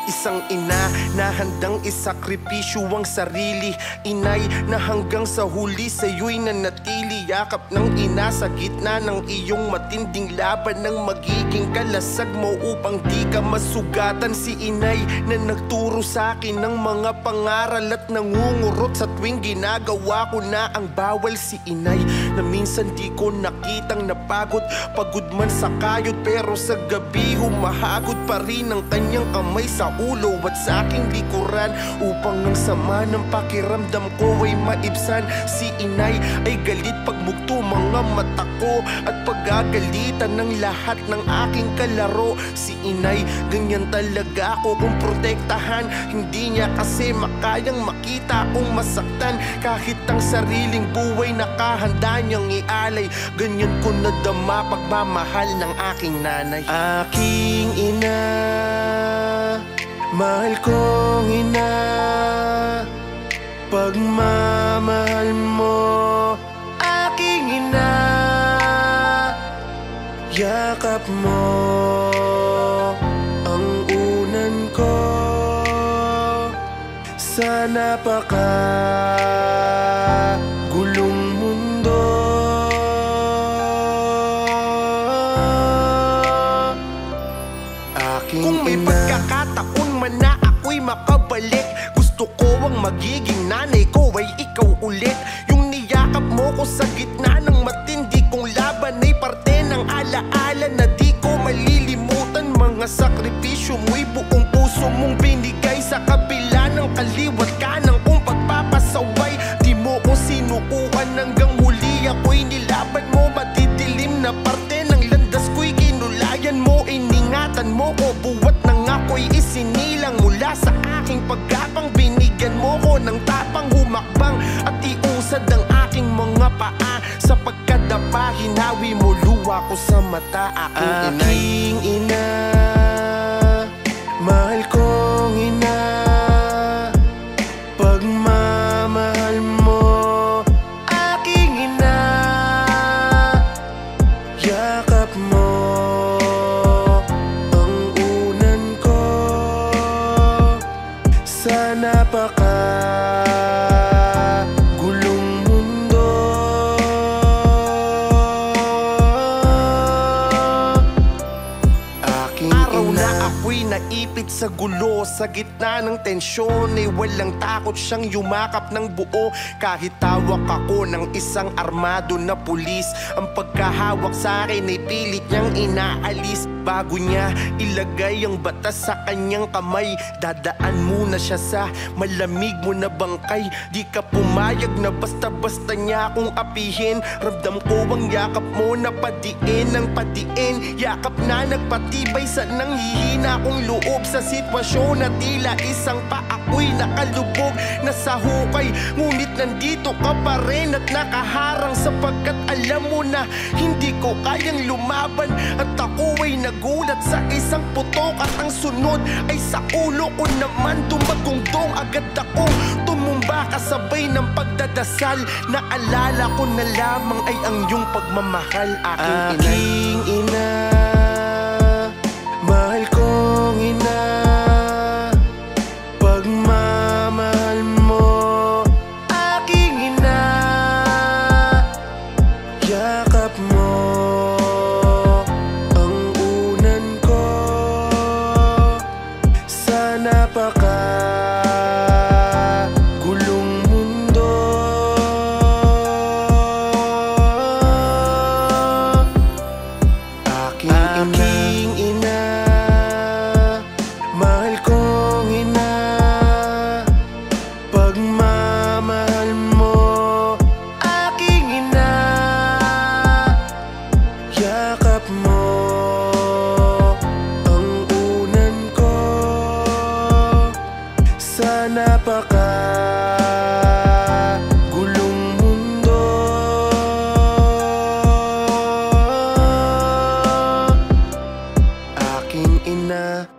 Isang ina na handang isakripisyo ang sarili, inay na hanggang sa huli sa'yo'y nanatili. Yakap ng ina sa gitna ng iyong matinding laban, ng magiging kalasag mo upang di ka masugatan. Si inay na nagturo sa'kin ng mga pangaral at nangungurot sa tuwing ginagawa ko na ang bawal. Si inay na minsan di ko nakitang napagod, pagod man sa kayod, pero sa gabi humahagod pa rin ang kanyang kamay sa ulo at sa aking likuran, upang ang sama ng pakiramdam ko ay maibsan. Si inay ay galit pagmugto mga mata ko at pagagalitan ng lahat ng aking kalaro. Si inay, ganyan talaga ako kung protektahan. Hindi niya kasi makayang makita kung masaktan, kahit ang sariling buhay nakahanda niyang ialay. Ganyan ko nadama pagmamahal ng aking nanay. Aking ina, mahal kong ina, pagmamahal mo, aking ina. Yakap mo ang unan ko sa napakagulong mundo. Kung may pagkakataon man na ako'y makabalik, gusto ko ang magiging nanay ko ay ikaw ulit. Yung niyakap mo ko sa gitna ng matindi kong laban ay parte ng alaala na di ko malilimutan. Mga sakripisyo mo'y buong puso mong binigay, sa kabila ng kaliwat kanan kong pagpapasaway. Di mo ko sinukuan, hanggang huli ako'y nilaban mo. Madidilim na parte ng landas ko'y ginulayan mo, iningatan mo ko buwat nang ako'y isinilang. Mula sa aking pagkapang binigyan mo ko ng tapang humakbang at iusad ang aking mga paa. Sa pagkadapa hinawi mo luha ko sa mata. Aking ina, mahal kong ina, pagmamahal mo, aking ina. Yakap mo ang unan ko sa napakagulong mundo. Aking araw ina na ako'y naipit sa gulo, sa gitna ng tensyon ay walang takot siyang yumakap ng buo. Kahit tawak ako ng isang armado na pulis, ang pagkahawak sa akin ay pilit niyang inaalis. Bago niya ilagay ang batas sa kanyang kamay, dadaan muna siya sa malamig mo na bangkay. Di ka pumayag na basta-basta niya akong apihin. Ramdam ko ang yakap mo na padiin ng padiin, yakap na nagpatibay sa nanghihina kong loob. Sa sitwasyon na tila isang pa ako'y nakalubog na sa hukay, ngunit nandito ka pa rin at nakaharang, sapagkat alam mo na hindi ko kayang lumaban. At ako ay nagulat sa isang putok, at ang sunod ay sa ulo ko naman dumagungtong. Agad akong tumumba kasabay ng pagdadasal. Naalala ko na lamang ay ang iyong pagmamahal, aking ina. Mahal kong ina, pagmamahal mo, aking ina. Yakap mo ang unan ko sa napakagulong mundo. Aking ina, mahal kong ina, pagmamahal mo, aking ina. Yakap mo ang unan ko sa napakagulong mundo. Aking ina.